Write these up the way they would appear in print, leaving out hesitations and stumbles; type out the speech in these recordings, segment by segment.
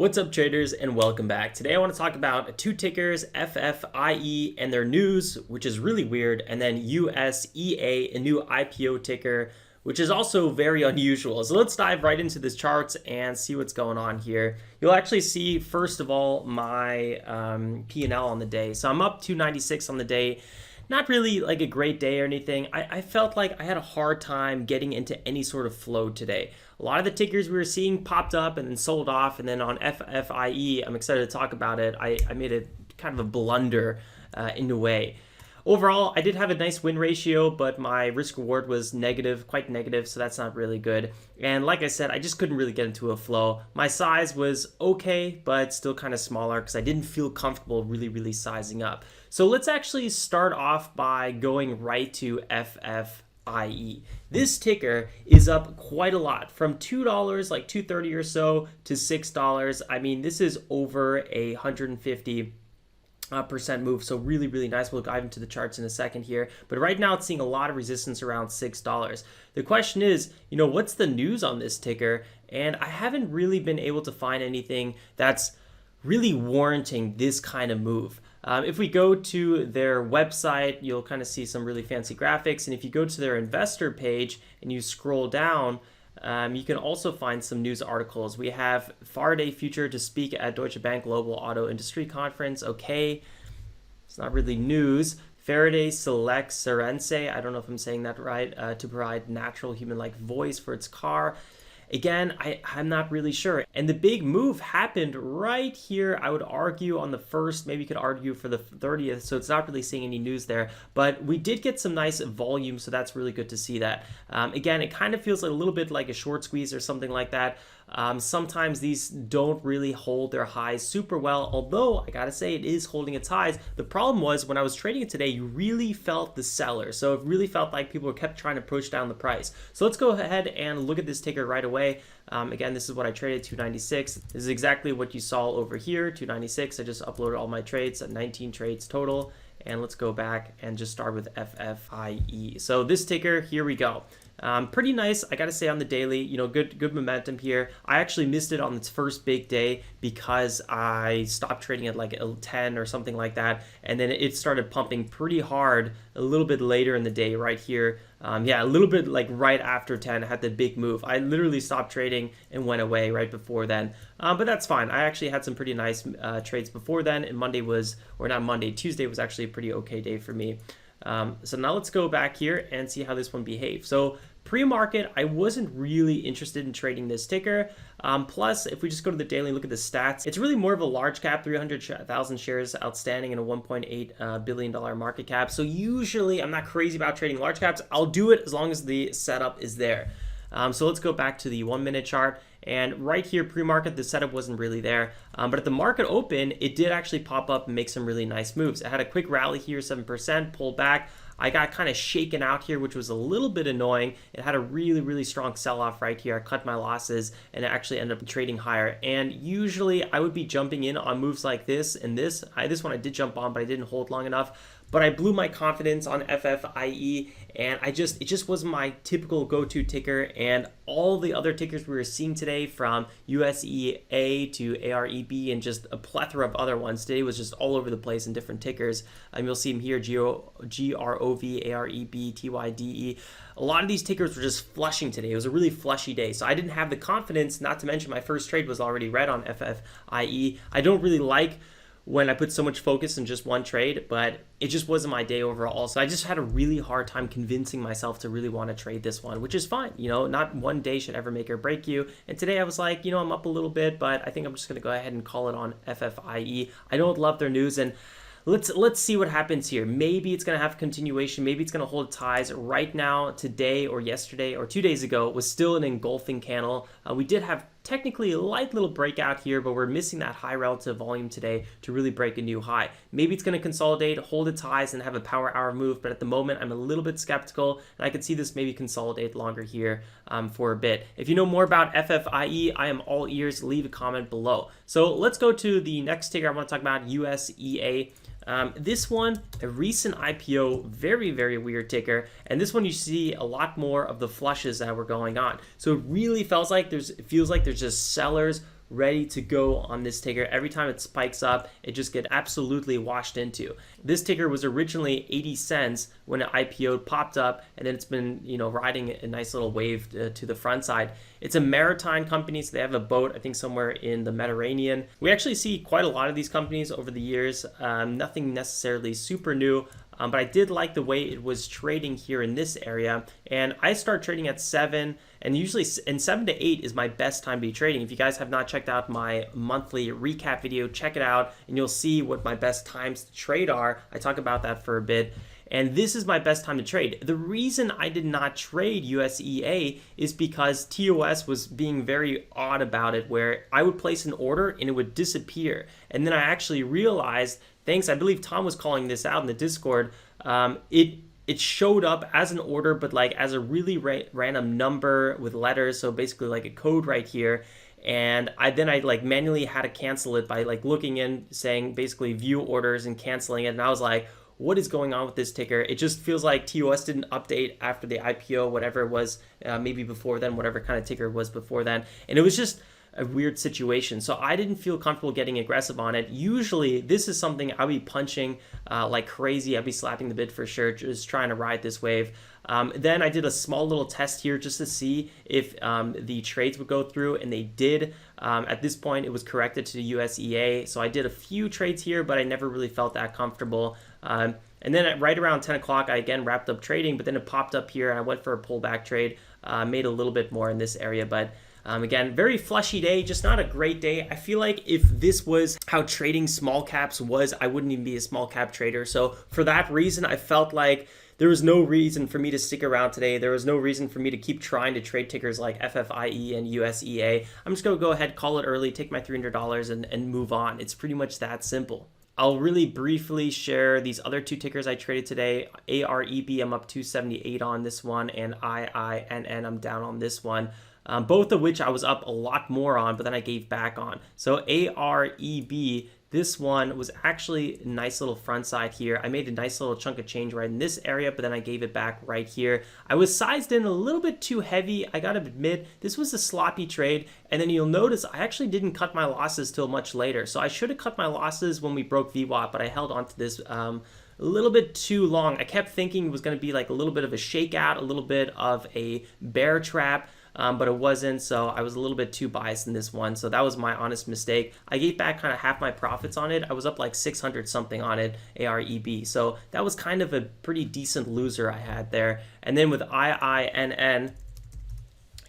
What's up, traders, and welcome back. Today I want to talk about two tickers, FFIE and their news, which is really weird, and then USEA, a new IPO ticker, which is also very unusual. So let's dive right into this charts and see what's going on here. You'll actually see, first of all, my P&L on the day. So I'm up 296 on the day. Not really like a great day or anything. I felt like I had a hard time getting into any sort of flow today. A lot of the tickers we were seeing popped up and then sold off, and then on FFIE, I'm excited to talk about it. I made a kind of a blunder in a way. Overall, I did have a nice win ratio, but my risk reward was negative, quite negative, so that's not really good. And like I said, I just couldn't really get into a flow. My size was okay, but still kind of smaller because I didn't feel comfortable really sizing up. So let's actually start off by going right to FFIE. This ticker is up quite a lot, from $2, like $2.30 or so, to $6. I mean, this is over 150% move, so really nice. We'll dive into the charts in a second here, but right now it's seeing a lot of resistance around $6. The question is, what's the news on this ticker? And I haven't really been able to find anything that's really warranting this kind of move. If we go to their website, you'll kind of see some really fancy graphics, and if you go to their investor page and you scroll down, you can also find some news articles. We have Faraday Future to speak at Deutsche Bank Global Auto Industry Conference. Okay, it's not really news. Faraday selects Serense, I don't know if I'm saying that right, to provide natural human-like voice for its car. Again, I'm not really sure. And the big move happened right here, I would argue, on the 1st. Maybe you could argue for the 30th, so it's not really seeing any news there. But we did get some nice volume, so that's really good to see that. Again, it kind of feels like a little bit like a short squeeze or something like that. Sometimes these don't really hold their highs super well, although I gotta say it is holding its highs. The problem was when I was trading it today, you really felt the seller. So it really felt like people kept trying to push down the price. So let's go ahead and look at this ticker right away. Again, this is what I traded, 296. This is exactly what you saw over here, 296. I just uploaded all my trades, 19 trades total. And let's go back and just start with FFIE. So this ticker, here we go. Pretty nice, I gotta say, on the daily. Good momentum here. I actually missed it on its first big day because I stopped trading at like 10 or something like that, and then it started pumping pretty hard a little bit later in the day right here. Yeah, a little bit like right after 10, I had the big move. I literally stopped trading and went away right before then, but that's fine. I actually had some pretty nice trades before then, and Tuesday was actually a pretty okay day for me. So now let's go back here and see how this one behaved. So pre-market, I wasn't really interested in trading this ticker. Plus, if we just go to the daily and look at the stats, it's really more of a large cap, 300,000 shares outstanding and a $1.8 billion market cap. So usually I'm not crazy about trading large caps. I'll do it as long as the setup is there. So let's go back to the 1 minute chart. And right here, pre-market, the setup wasn't really there. But at the market open, it did actually pop up and make some really nice moves. It had a quick rally here, 7%, pulled back. I got kind of shaken out here, which was a little bit annoying. It had a really strong sell-off right here. I cut my losses and it actually ended up trading higher. And usually I would be jumping in on moves like this and this. This one I did jump on, but I didn't hold long enough. But I blew my confidence on FFIE, and it just wasn't my typical go-to ticker. And all the other tickers we were seeing today, from USEA to AREB and just a plethora of other ones, today was just all over the place in different tickers. You'll see them here: GROV, AREB, TYDE. A lot of these tickers were just flushing today. It was a really flushy day, so I didn't have the confidence. Not to mention my first trade was already red on FFIE. I don't really like when I put so much focus in just one trade, but it just wasn't my day overall. So I just had a really hard time convincing myself to really want to trade this one, which is fine. Not one day should ever make or break you. And today I was like, I'm up a little bit, but I think I'm just going to go ahead and call it on FFIE. I don't love their news, and let's see what happens here. Maybe it's going to have continuation. Maybe it's going to hold ties. Right now, today or yesterday or 2 days ago, was still an engulfing candle. We did have technically a light little breakout here, but we're missing that high relative volume today to really break a new high. Maybe it's going to consolidate, hold its highs, and have a power hour move, but at the moment I'm a little bit skeptical, and I could see this maybe consolidate longer here for a bit. If you know more about FFIE, I am all ears. Leave a comment below. So let's go to the next ticker. I want to talk about USEA. This one, a recent IPO, very weird ticker, and this one you see a lot more of the flushes that were going on. So it really feels like there's just sellers ready to go on this ticker. Every time it spikes up, it just gets absolutely washed into. This ticker was originally 80 cents when it IPO'd, popped up, and then it's been, riding a nice little wave to the front side. It's a maritime company, so they have a boat, I think somewhere in the Mediterranean. We actually see quite a lot of these companies over the years, nothing necessarily super new. But I did like the way it was trading here in this area. And I start trading at 7, and usually 7 to 8 is my best time to be trading. If you guys have not checked out my monthly recap video, check it out, and you'll see what my best times to trade are. I talk about that for a bit. And this is my best time to trade. The reason I did not trade USEA is because TOS was being very odd about it, where I would place an order and it would disappear. And then I actually realized, I believe Tom was calling this out in the Discord, it showed up as an order, but like as a really random number with letters, so basically like a code right here. And I like manually had to cancel it by like looking in, saying basically view orders and canceling it. And I was like, what is going on with this ticker? It just feels like TOS didn't update after the IPO, whatever it was, maybe before then, whatever kind of ticker it was before then. And it was just a weird situation. So I didn't feel comfortable getting aggressive on it. Usually this is something I'll be punching like crazy. I'll be slapping the bid for sure, just trying to ride this wave. Then I did a small little test here just to see if the trades would go through, and they did. At this point, it was corrected to the USEA. So I did a few trades here, but I never really felt that comfortable. And then at right around 10 o'clock, I again wrapped up trading, but then it popped up here and I went for a pullback trade, made a little bit more in this area. But again, very flushy day, just not a great day. I feel like if this was how trading small caps was, I wouldn't even be a small cap trader. So for that reason, I felt like there was no reason for me to stick around today. There was no reason for me to keep trying to trade tickers like FFIE and USEA. I'm just going to go ahead, call it early, take my $300 and move on. It's pretty much that simple. I'll really briefly share these other two tickers I traded today. AREB, I'm up 278 on this one, and IINN, I'm down on this one. Both of which I was up a lot more on, but then I gave back on. So AREB, this one was actually a nice little front side here. I made a nice little chunk of change right in this area, but then I gave it back right here. I was sized in a little bit too heavy. I gotta admit, this was a sloppy trade. And then you'll notice I actually didn't cut my losses till much later. So I should have cut my losses when we broke VWAP, but I held on to this a little bit too long. I kept thinking it was gonna be like a little bit of a shakeout, a little bit of a bear trap. But it wasn't, so I was a little bit too biased in this one. So that was my honest mistake. I gave back kind of half my profits on it. I was up like 600 something on it, AREB. So that was kind of a pretty decent loser I had there. And then with IINN,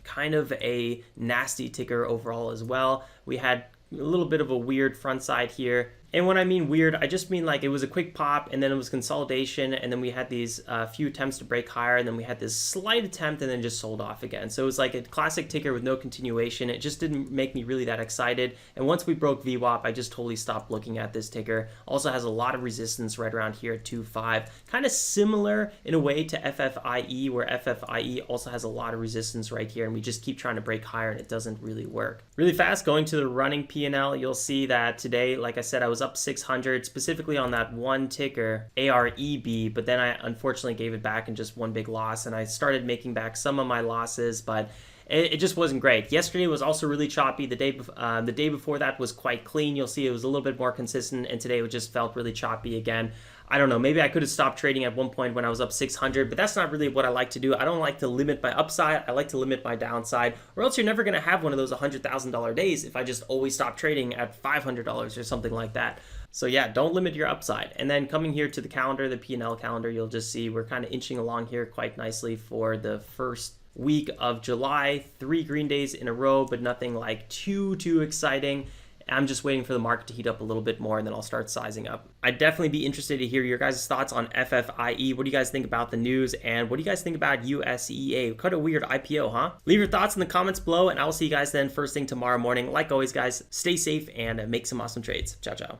kind of a nasty ticker overall as well. We had a little bit of a weird front side here. And when I mean weird, I just mean like it was a quick pop and then it was consolidation, and then we had these few attempts to break higher, and then we had this slight attempt and then just sold off again. So it was like a classic ticker with no continuation. It just didn't make me really that excited. And once we broke VWAP, I just totally stopped looking at this ticker. Also has a lot of resistance right around here at 2.5. Kind of similar in a way to FFIE, where FFIE also has a lot of resistance right here, and we just keep trying to break higher and it doesn't really work. Really fast, going to the running P&L, you'll see that today, like I said, I was up 600 specifically on that one ticker, AREB, but then I unfortunately gave it back in just one big loss, and I started making back some of my losses, but it just wasn't great. Yesterday was also really choppy. The day before that was quite clean. You'll see it was a little bit more consistent, and today it just felt really choppy again. I don't know, maybe I could have stopped trading at one point when I was up 600, but that's not really what I like to do. I don't like to limit my upside. I like to limit my downside, or else you're never going to have one of those $100,000 days if I just always stop trading at $500 or something like that. So yeah, don't limit your upside. And then coming here to the calendar, the P&L calendar, you'll just see we're kind of inching along here quite nicely for the first week of July. 3 green days in a row, but nothing like too exciting. I'm just waiting for the market to heat up a little bit more, and then I'll start sizing up. I'd definitely be interested to hear your guys' thoughts on FFIE. What do you guys think about the news? And what do you guys think about USEA? Kind of weird IPO, huh? Leave your thoughts in the comments below, and I will see you guys then first thing tomorrow morning. Like always, guys, stay safe and make some awesome trades. Ciao, ciao.